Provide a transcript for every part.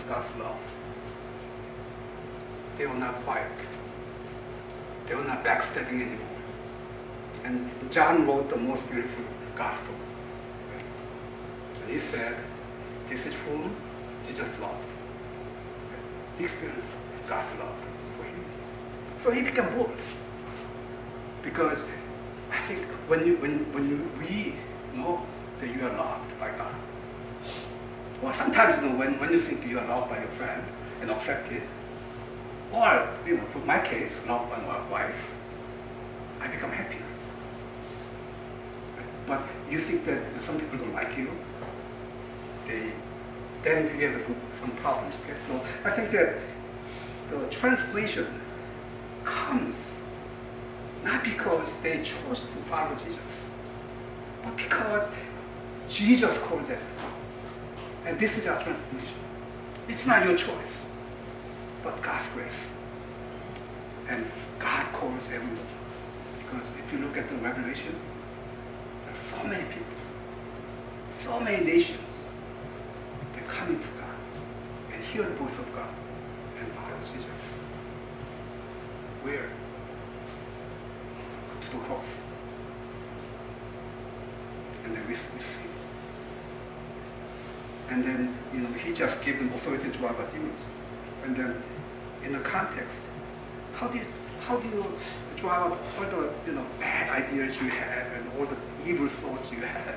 God's love. They were not quiet. They were not backstabbing anymore. And John wrote the most beautiful gospel. And he said, this is whom Jesus loved. He experienced God's love for him. So he became bold. Because I think when we know that you are loved by God, or sometimes when you think you are loved by your friend and accepted, or for my case, loved by my wife, I become happy. But you think that some people don't like you, then you have some problems. Okay? So I think that the transformation comes not because they chose to follow Jesus, but because Jesus called them. And this is our transformation. It's not your choice, but God's grace. And God calls everyone. Because if you look at the Revelation, there are so many people, so many nations that come into God and hear the voice of God and follow Jesus. Where? To the cross. And then we see. And then, he just gave them authority to drive out demons. And then, in the context, how do you drive out all the bad ideas you have and all the evil thoughts you have?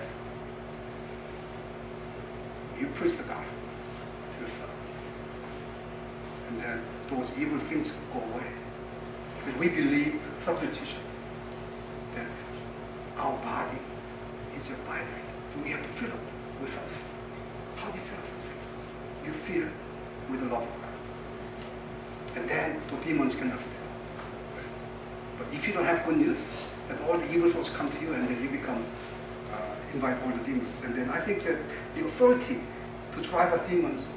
You preach the gospel to yourself, and then those evil things will go away. Because we believe substitution. That our body is a body, so we have to fill it with something. How do you feel something? You feel with the love of God. And then the demons cannot stay. But if you don't have good news, then all the evil thoughts come to you and then you become, invite all the demons. And then I think that the authority to drive out demons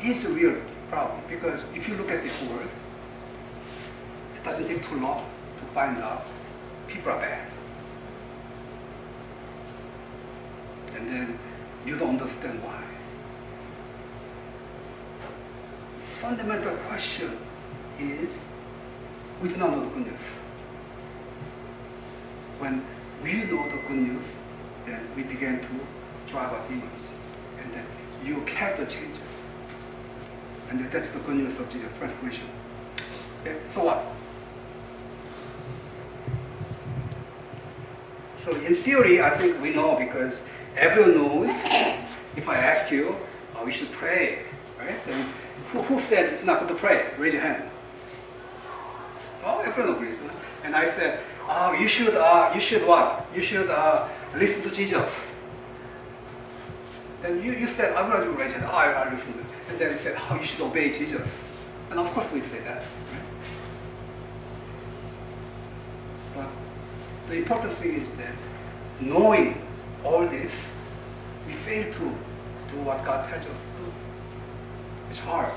is a real problem. Because if you look at this world, it doesn't take too long to find out people are bad. And then you don't understand why. Fundamental question is, we do not know the good news. When we know the good news, then we begin to drive out demons. And then your character changes. And that's the good news of Jesus, transformation. Okay? So what? So in theory, I think we know because everyone knows, if I ask you, we should pray, right? Then who said it's not good to pray? Raise your hand. Oh, everyone agrees. And I said, you should what? You should listen to Jesus. Then you said, I'm going to raise your hand. I listen to it. And then he said, you should obey Jesus. And of course we say that. Right? But the important thing is that knowing all this, we fail to do what God tells us to do. It's hard.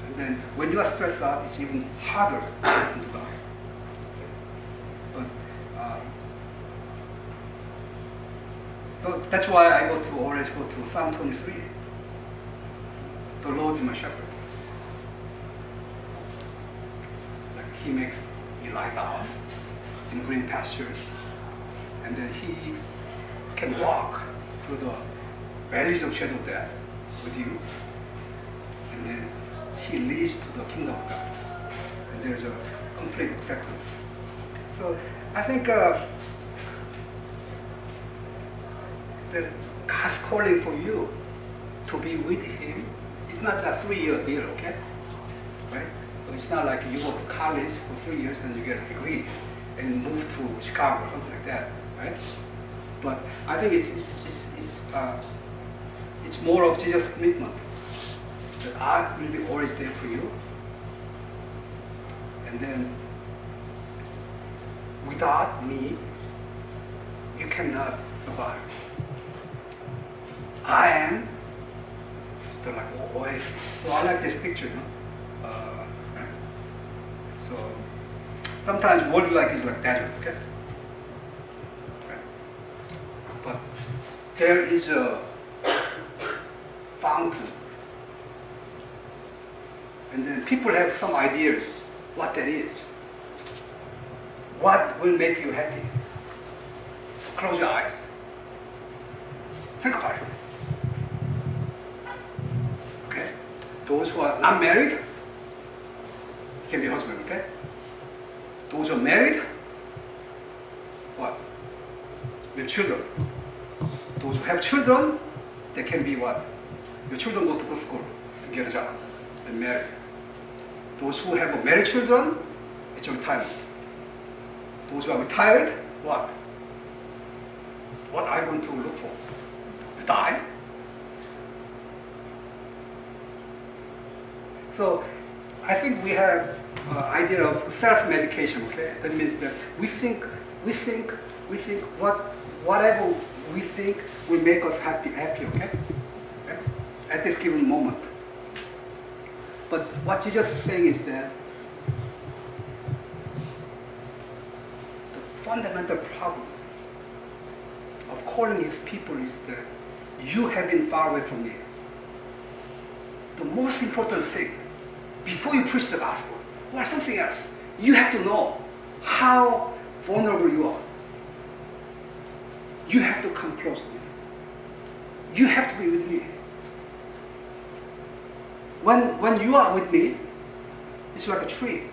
And then when you are stressed out, it's even harder to listen to God. But, so that's why I always go to Psalm 23. The Lord is my shepherd. Like he makes you lie down in green pastures. And then he can walk through the valleys of shadow of death with you. And then he leads to the kingdom of God. And there's a complete acceptance. So I think that God's calling for you to be with him, it's not just a 3-year deal, okay? Right? So it's not like you go to college for 3 years and you get a degree and move to Chicago or something like that, right? But I think it's more of Jesus' commitment that I will be always there for you. And then without me, you cannot survive. I am the oasis. So I like this picture, right? So sometimes world like is like desert, okay? Right? But there is a fountain. And then people have some ideas what that is. What will make you happy? Close your eyes. Think about it. Okay? Those who are not married can be husband, okay? Those who are married, what? With children. Those who have children, they can be what? Your children go to good school and get a job and marry. Those who have married children, it's retirement. Those who are retired, what? What are you going to look for? To die? So I think we have an idea of self-medication, okay? That means that we think whatever we think will make us happy, okay? At this given moment. But what Jesus is saying is that the fundamental problem of calling his people is that you have been far away from me. The most important thing, before you preach the gospel, or something else, you have to know how vulnerable you are. You have to come close to me. You have to be with me. When you are with me, it's like a tree.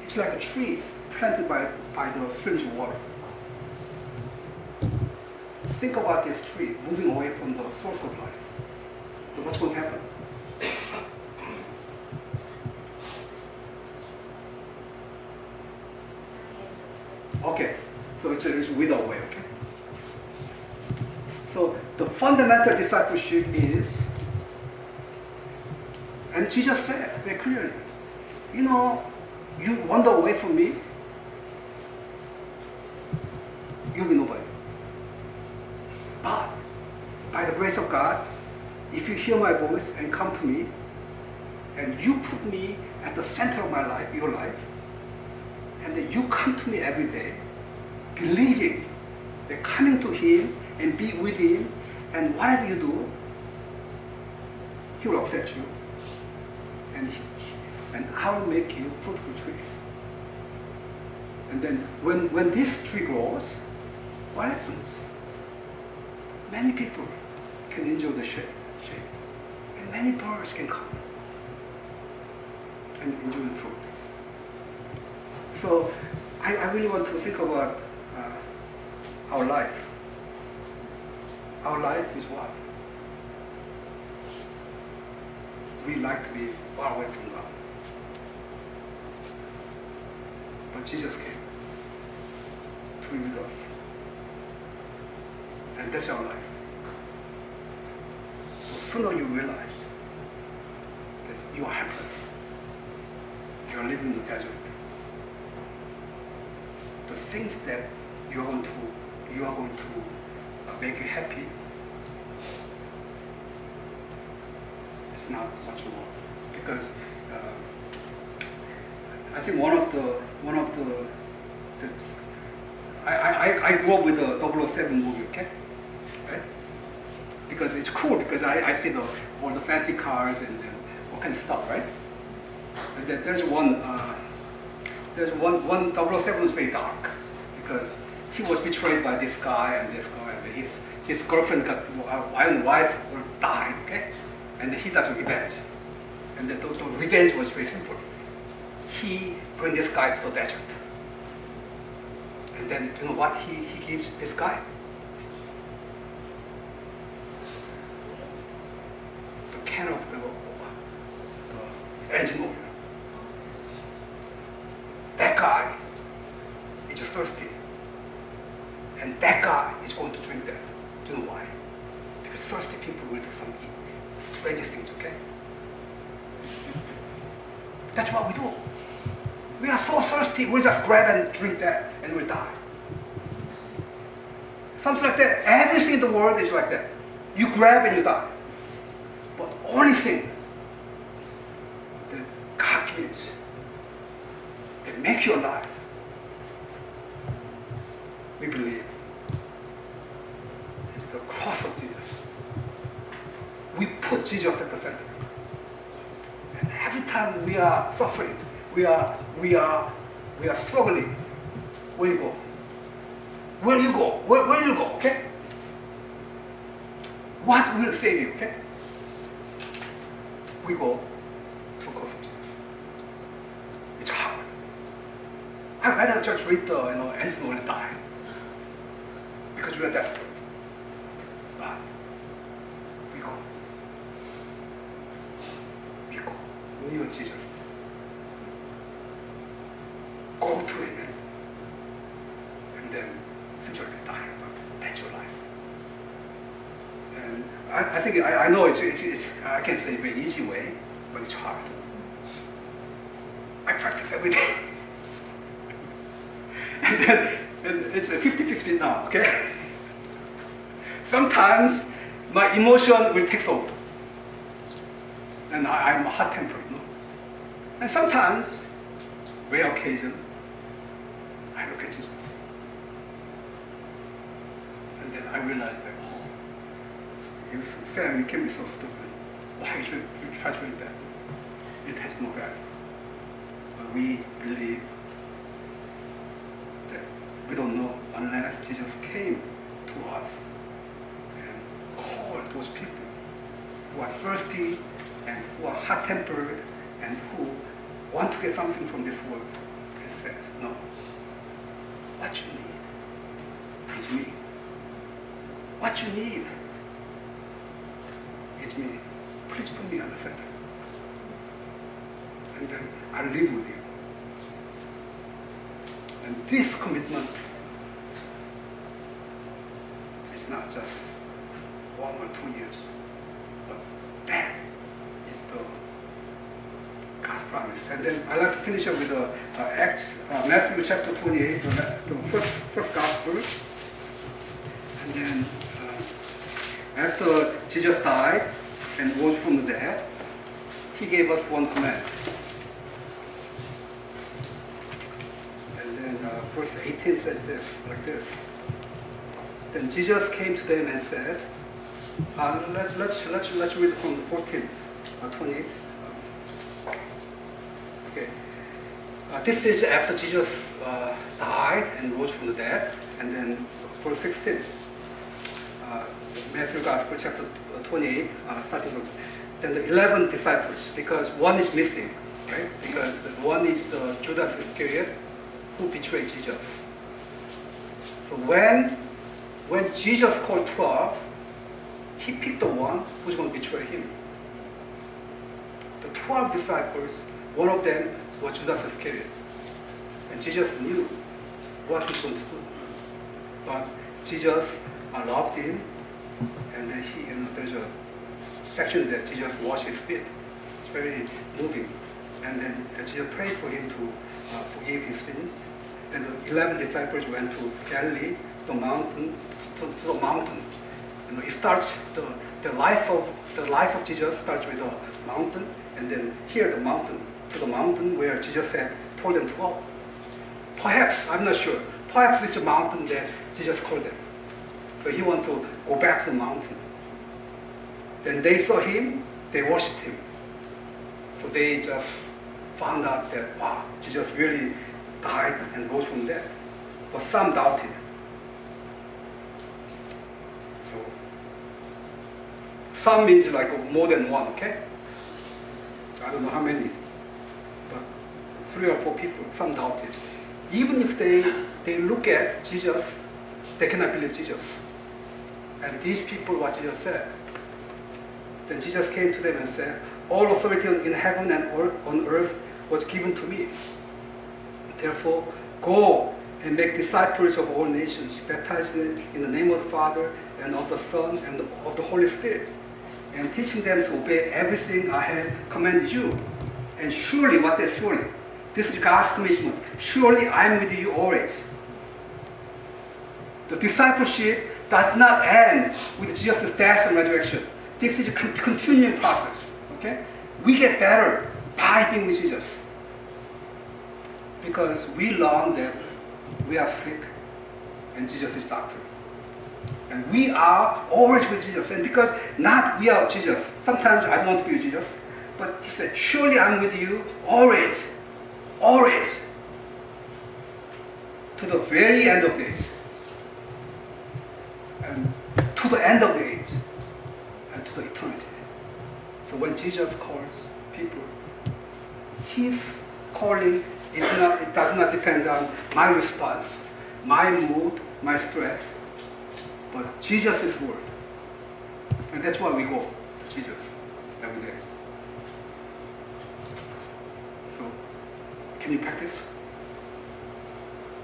It's like a tree planted by the streams of water. Think about this tree moving away from the source of life. So what's going to happen? Okay, so it's wither away, okay? So the fundamental discipleship is, and Jesus said very clearly, you know, you wander away from me, you'll be nobody. But by the grace of God, if you hear my voice and come to me, and you put me at the center of my life, your life, and then you come to me every day, believing that coming to him and be with him, and whatever you do, he will accept you, and I will make you a fruitful tree. And then when this tree grows, what happens? Many people can enjoy the shade, and many birds can come and enjoy the fruit. So I really want to think about our life. Our life is what? We like to be far away from God. But Jesus came to be with us. And that's our life. So sooner you realize that you are helpless. You are living in the desert. The things that you are going to make you happy, it's not what you want. Because I think I grew up with the 007 movie, okay? Right? Because it's cool, because I see all the fancy cars and all kinds of stuff, right? And then there's one 007 is very dark, because he was betrayed by this guy, and his girlfriend and wife died, okay? And he does revenge. And the revenge was very simple. He brings this guy to the desert. And then, you know what he gives this guy? The can of the engine oil. That guy is thirsty. And that guy is going to drink that. Do you know why? Because thirsty people will do some strange things, okay? That's what we do. We are so thirsty, we'll just grab and drink that, and we'll die. Something like that. Everything in the world is like that. You grab and you die. But only thing that God gives, that makes you alive, we believe, is the cross of Jesus. Jesus at the center. And every time we are suffering, we are struggling. Where you go? Where you go? Where you go? Okay? What will save you? Okay? We go to the cross of Jesus. It's hard. I'd rather just read the engine will die because we are desperate. But we go. We go near Jesus. Go to Him. And then eventually die. But that's your life. And I think I know it's I can say a very easy way, but it's hard. I practice every day. And it's 50-50 now, okay? Sometimes my emotion will take over. And I'm hot-tempered, no? And sometimes, rare occasion, I look at Jesus. And then I realize that, Sam, you can be so stupid. Why should you try doing that? It has no value. But we believe that we don't know unless Jesus came to us and called those people who are thirsty and who are hot-tempered and who want to get something from this world and says, no, what you need is me. What you need is me. Please put me on the center. And then I'll live with you. And this commitment is not just 1 or 2 years, but that is the God's promise. And then I'd like to finish up with Matthew chapter 28, the first gospel. And then after Jesus died and rose from the dead, He gave us one command. And then verse 18 says this, like this. Then Jesus came to them and said, let's read from the 14, 28. Okay. This is after Jesus died and rose from the dead. And then verse 16. Matthew Gospel chapter 28, starting from then the 11 disciples, because one is missing, right? Because one is the Judas Iscariot who betrayed Jesus. So when Jesus called 12, He picked the one who's going to betray Him. The 12 disciples, one of them was Judas Iscariot. And Jesus knew what He's going to do. But Jesus loved him, and then there's a section that Jesus washed his feet. It's very moving. And then Jesus prayed for him to forgive his sins. And the 11 disciples went to Galilee, to the mountain. It starts the life of Jesus starts with a mountain, and then here the mountain where Jesus had told them to go. Perhaps, I'm not sure. Perhaps it's a mountain that Jesus called them. So He wanted to go back to the mountain. Then they saw Him, they worshipped Him. So they just found out that, wow, Jesus really died and rose from the dead. But some doubted. So some means like more than one, okay? I don't know how many, but 3 or 4 people, some doubted. Even if they look at Jesus, they cannot believe Jesus. And these people, what Jesus said. Then Jesus came to them and said, all authority in heaven and on earth was given to me. Therefore, go and make disciples of all nations, baptize them in the name of the Father and of the Son and of the Holy Spirit, and teaching them to obey everything I have commanded you. And surely, what is surely? This is God's commitment. Surely I am with you always. The discipleship does not end with Jesus' death and resurrection. This is a continuing process. Okay? We get better by being with Jesus. Because we learn that we are sick and Jesus is doctor. And we are always with Jesus. And because not we are Jesus. Sometimes I don't want to be with Jesus. But he said, surely I'm with you always. Always. To the very end of the age. And to the end of the age. And to the eternity. So when Jesus calls people, his calling it does not depend on my response, my mood, my stress, but Jesus' word. And that's why we go to Jesus every day. So, can you practice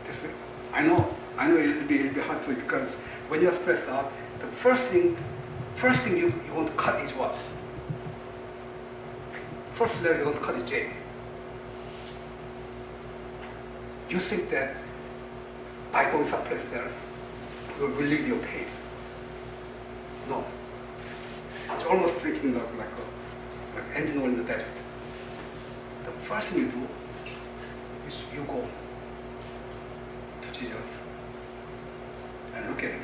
this way? I know it'll be hard for you because when you're stressed out, the first thing you want to cut is what? First letter you want to cut is J. You think that by going someplace else will relieve your pain. No. It's almost drinking like engine oil in the desert. The first thing you do is you go to Jesus and look at him.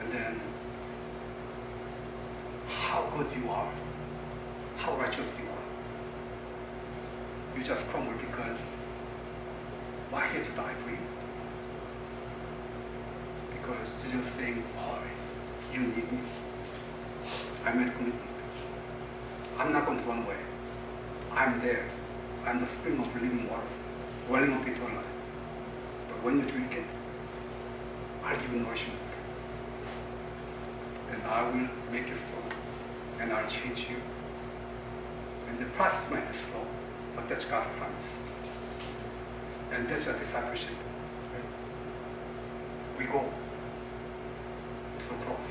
And then how good you are, how righteous you are. You just crumble because why here to die for you? Because Jesus saying always, you need me. I made a commitment. I'm not going to run away. I'm there. I'm the spring of living water, welling of eternal life. But when you drink it, I'll give you nourishment. And I will make you strong. And I'll change you. And the process might be slow, but that's God's promise. And that's a discipleship. Right? We go to the cross.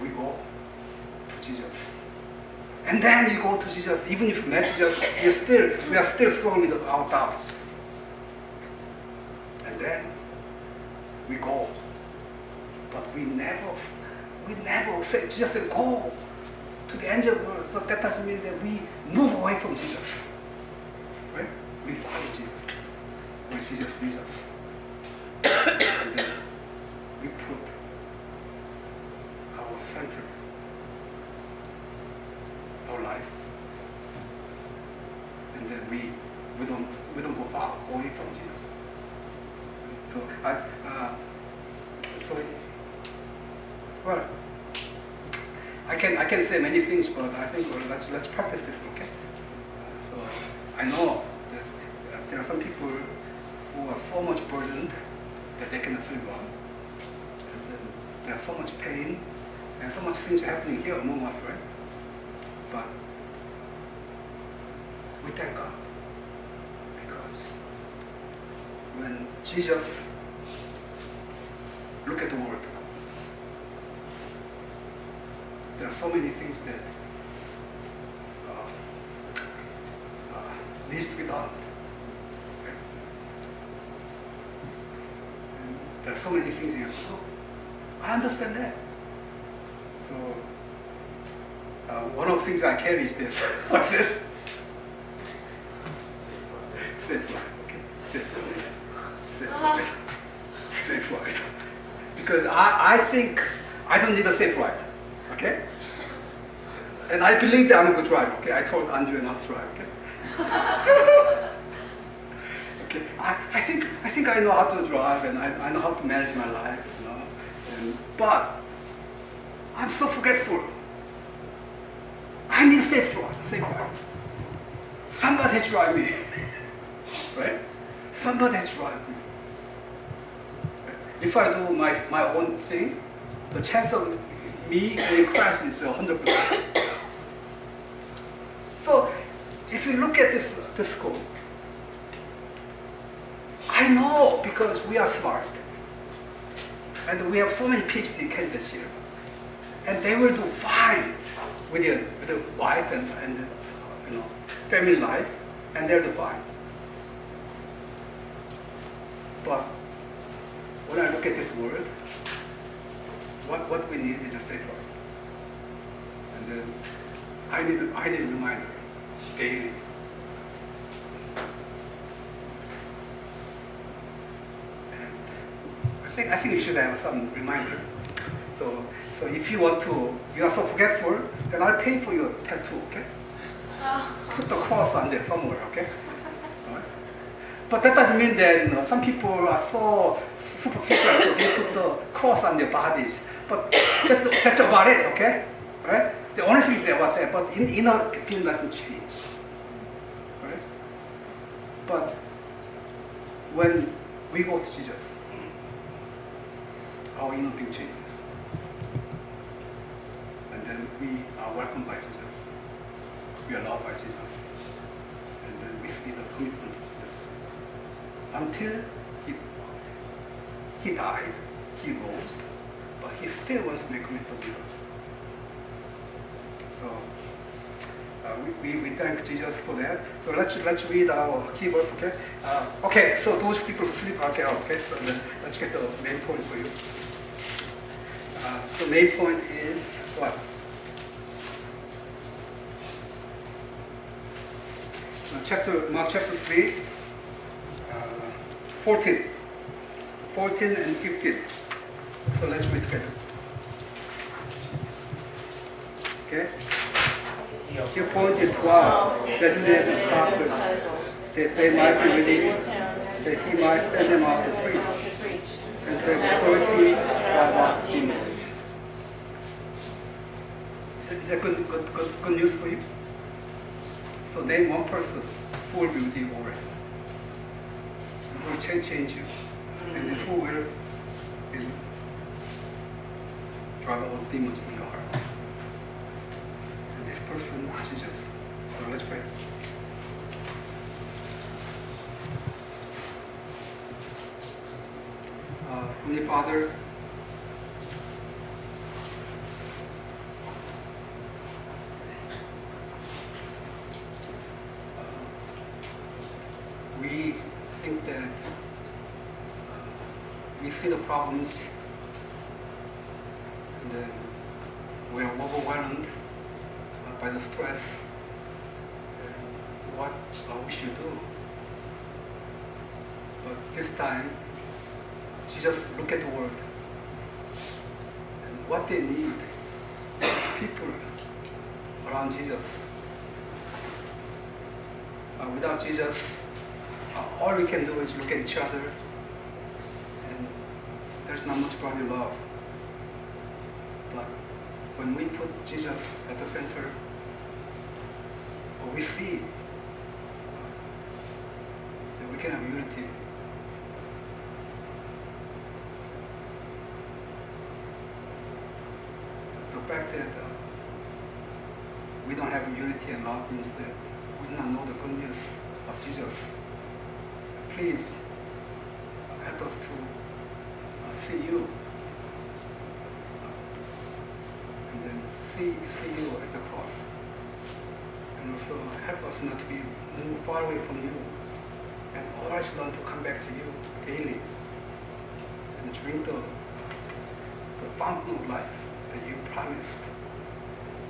We go to Jesus. And then you go to Jesus, even if you met Jesus, we are still struggling with our doubts. And then we go. But we never say, Jesus said, go to the end of the world. But that doesn't mean that we move away from Jesus. Right? We follow Jesus. Where Jesus leads us. And then we put our center, our life. And then we don't go far away from Jesus. Well, I can say many things, but I think let's practice this, okay? So I know that there are some people who are so much burdened that they cannot sleep well. And then there's so much pain and so much things happening here among us, right? But we thank God because when Jesus look at the world, there are so many things that needs to be done. Okay? And there are so many things here. So I understand that. So one of the things I carry is this. What's this? Safe life. Okay. Safe life. Safe life. Safe life. Because I think I don't need a safe ride. Okay? And I believe that I'm a good driver. Okay? I told Andrew not to drive. Okay? Okay. I think I know how to drive and I know how to manage my life. You know? But I'm so forgetful. I need a safe drive. Somebody drive me. Right? Somebody drive me. If I do my own thing, the chance of me getting crashed is 100%. So, if you look at this school, I know because we are smart, and we have so many PhD candidates here, and they will do fine with their wife and you know, family life, and they'll do fine. But when I look at this world, what we need is a safe life. And then I need a reminder daily. think you should have some reminder. So if you want to, you are so forgetful, then I'll pay for your tattoo, okay? Put the cross on there somewhere, okay? All right? But that doesn't mean that some people are so superficial, so they put the cross on their bodies. But that's about it, okay? All right? The only thing is about that, but inner being doesn't change. All right? But when we go to Jesus, our inner being changes. And then we are welcomed by Jesus. We are loved by Jesus. And then we see the commitment of Jesus. Until he died, he rose, but he still wants to make commitment with us. So we thank Jesus for that. So let's read our key verse, okay? Okay, so those people who sleep are out, okay? So then let's get the main point for you. The main point is what? Mark chapter 3, 14 and 15. So let's read together. Okay? He appointed 12 designated prophets that they might be ready, that he might send them out to preach, and to have authority to drive out demons. Is that good news for you? So name one person who will be with you always, and who will change you, and who will drive out demons from your heart. And this person is Jesus. So let's pray. Heavenly Father, we think that we see the problems and then we are overwhelmed by the stress and what we should do. But this time, Jesus look at the world and what they need, people around Jesus. Without Jesus, all we can do is look at each other, and there's not much brotherly love. But when we put Jesus at the center, we see that we can have unity. The fact that we don't have unity and love means that we do not know the good news of Jesus. Please help us to see you, and then see you at the cross, and also help us not to be moved far away from you, and always learn to come back to you daily and drink the fountain of life that you promised.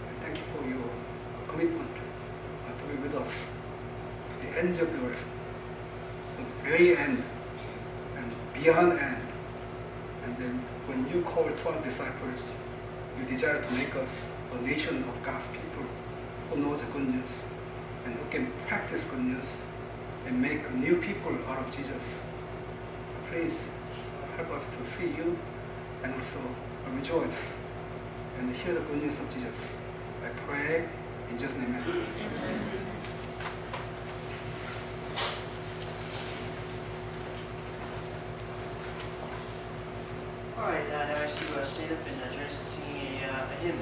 And thank you for your commitment to be with us to the ends of the earth, to the very end and beyond end. And then when you call 12 disciples, you desire to make us a nation of God's people who knows the good news and who can practice good news and make new people out of Jesus. Please help us to see you and also rejoice and hear the good news of Jesus. I pray in Jesus' name. Amen. All right, now I ask you to stand up and join us in singing a hymn.